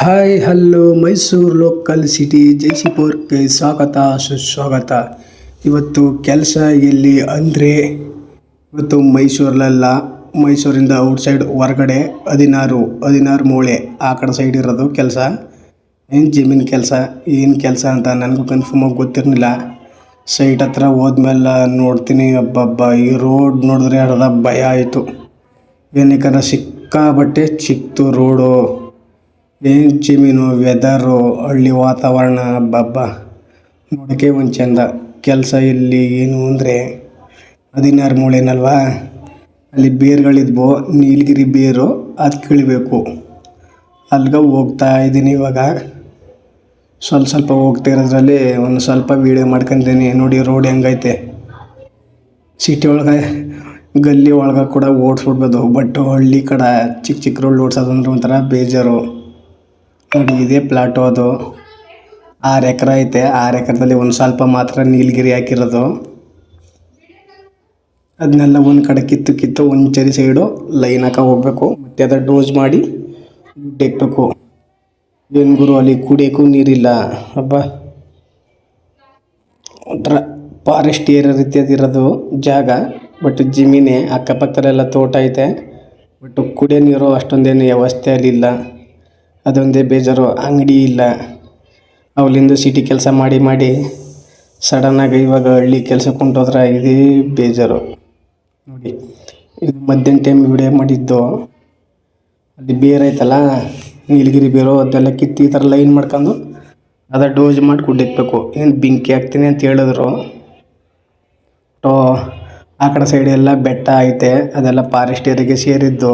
Hi hello Mysuru local city ಜೈಸಿಪುರಕ್ಕೆ ಸ್ವಾಗತ ಸುಸ್ವಾಗತ. ಇವತ್ತು ಕೆಲಸ ಎಲ್ಲಿ ಅಂದರೆ ಇವತ್ತು ಮೈಸೂರಲ್ಲ, ಮೈಸೂರಿಂದ ಔಟ್ಸೈಡ್ ಹೊರಗಡೆ 16 ಮೂಳೆ ಆ ಕಡೆ ಸೈಡ್ ಇರೋದು ಕೆಲಸ. ಏನು ಜಮೀನು ಕೆಲಸ, ಏನು ಕೆಲಸ ಅಂತ ನನಗೂ ಕನ್ಫರ್ಮಾಗಿ ಗೊತ್ತಿರಲಿಲ್ಲ. ಸೈಟ್ ಹತ್ರ ಹೋದ್ಮೇಲೆ ನೋಡ್ತೀನಿ, ಹಬ್ಬ ಈ ರೋಡ್ ನೋಡಿದ್ರೆ ಅರ್ಧ ಭಯ ಆಯಿತು. ಏನಕ್ಕೆ ಸಿಕ್ಕಾಬಟ್ಟೆ ಚಿಕ್ತು ರೋಡು, ಏನು ಜಮೀನು, ವೆದರು, ಹಳ್ಳಿ ವಾತಾವರಣ, ಹಬ್ಬ ನೋಡೋಕ್ಕೆ ಒಂದು ಚೆಂದ. ಕೆಲಸ ಇಲ್ಲಿ ಏನು ಅಂದರೆ 16 ಮೂಳೆನಲ್ವಾ, ಅಲ್ಲಿ ಬೇರುಗಳಿದ್ವು, ನೀಲಗಿರಿ ಬೇರು, ಅದು ಕೀಳಬೇಕು. ಅಲ್ಲಿಗೆ ಹೋಗ್ತಾ ಇದ್ದೀನಿ ಇವಾಗ. ಸ್ವಲ್ಪ ಹೋಗ್ತಾ ಇರೋದ್ರಲ್ಲಿ ಒಂದು ಸ್ವಲ್ಪ ವೀಡಿಯೋ ಮಾಡ್ಕೊಂಡಿದ್ದೀನಿ. ನೋಡಿ ರೋಡ್ ಹೆಂಗೈತೆ. ಸಿಟಿ ಒಳಗೆ ಗಲ್ಲಿ ಒಳಗೆ ಕೂಡ ಓಡಿಸ್ಬಿಡ್ಬೋದು, ಬಟ್ ಹಳ್ಳಿ ಕಡೆ ಚಿಕ್ಕ ರೋಡ್ ಓಡಿಸೋದಂದ್ರೆ ಒಂಥರ ಬೇಜಾರು. ನೋಡಿ ಇದೇ ಪ್ಲಾಟು, ಅದು 6 ಎಕರೆ ಐತೆ. 6 ಎಕರೆದಲ್ಲಿ ಒಂದು ಸ್ವಲ್ಪ ಮಾತ್ರ ನೀಲಗಿರಿ ಹಾಕಿರೋದು. ಅದನ್ನೆಲ್ಲ ಒಂದು ಕಡೆ ಕಿತ್ತು ಒಂಚರಿ ಸೈಡು ಲೈನ್ ಹಾಕ ಹೋಗ್ಬೇಕು. ಮತ್ತು ಅದರ ಡೋಸ್ ಮಾಡಿ ದುಡ್ಡು ಇಕ್ಬೇಕು. ಏನು ಗುರು ಅಲ್ಲಿ ಕುಡಿಯೋಕ್ಕೂ ನೀರಿಲ್ಲ. ಹಬ್ಬ ಒಂಥರ ಫಾರೆಸ್ಟ್ ಏರಿಯಾ ರೀತಿ ಅದಿರೋದು ಜಾಗ, ಬಟ್ ಜಮೀನೇ. ಅಕ್ಕಪಕ್ಕದಲ್ಲೆಲ್ಲ ತೋಟ ಐತೆ, ಬಟ್ ಕುಡಿಯೋ ನೀರು ಅಷ್ಟೊಂದೇನು ವ್ಯವಸ್ಥೆ ಅಲ್ಲಿಲ್ಲ. ಅದೊಂದೇ ಬೇಜಾರು. ಅಂಗಡಿ ಇಲ್ಲ. ಅವಲಿಂದ ಸಿಟಿ ಕೆಲಸ ಮಾಡಿ ಸಡನ್ನಾಗಿ ಇವಾಗ ಹಳ್ಳಿ ಕೆಲಸಕ್ಕೆ ಹೊಂಟೋದ್ರೆ ಇದೇ ಬೇಜಾರು. ನೋಡಿ ಇದು ಮಧ್ಯಾಹ್ನ ಟೈಮ್ ವಿಡಿಯೋ ಮಾಡಿದ್ದು. ಅಲ್ಲಿ ಬೇರು ಐತಲ್ಲ, ನೀಲಗಿರಿ ಬೇರು, ಅದೆಲ್ಲ ಕಿತ್ತು ಈ ಥರ ಲೈನ್ ಮಾಡ್ಕೊಂಡು ಅದ ಡೋಸ್ ಮಾಡಿ ಕುಡಿಕ್ಬೇಕು. ಏನು ಬೆಂಕಿ ಹಾಕ್ತೀನಿ ಅಂತ ಹೇಳಿದ್ರು. ಆ ಕಡೆ ಸೈಡ್ ಎಲ್ಲ ಬೆಟ್ಟ ಐತೆ, ಅದೆಲ್ಲ ಫಾರೆಸ್ಟ್ ಏರಿಯಾಗೆ ಸೇರಿದ್ದು.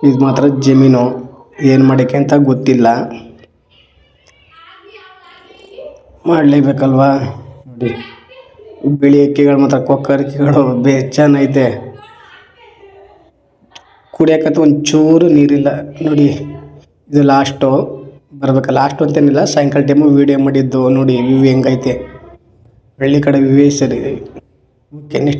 ಇದು ಮಾತ್ರ ಜಮೀನು. ಏನು ಮಾಡೋಕ್ಕೆ ಅಂತ ಗೊತ್ತಿಲ್ಲ, ಮಾಡಲೇಬೇಕಲ್ವಾ. ನೋಡಿ ಬಿಳಿ ಅಕ್ಕಿಗಳು ಮಾತ್ರ, ಕೊಕ್ಕರಿಕೆಗಳು ಬೇಜಾನೈತೆ. ಕುಡಿಯೋಕ್ಕಂತೂ ಒಂಚೂರು ನೀರಿಲ್ಲ. ನೋಡಿ ಇದು ಲಾಸ್ಟು ಬರಬೇಕು. ಲಾಸ್ಟು ಅಂತೇನಿಲ್ಲ, ಸಾಯಂಕಾಲ ಟೈಮು ವೀಡಿಯೋ ಮಾಡಿದ್ದು. ನೋಡಿ ವ್ಯೂ ಹೆಂಗೈತೆ. ಹಳ್ಳಿ ಕಡೆ ವ್ಯೂ ಸರಿ. Okay, next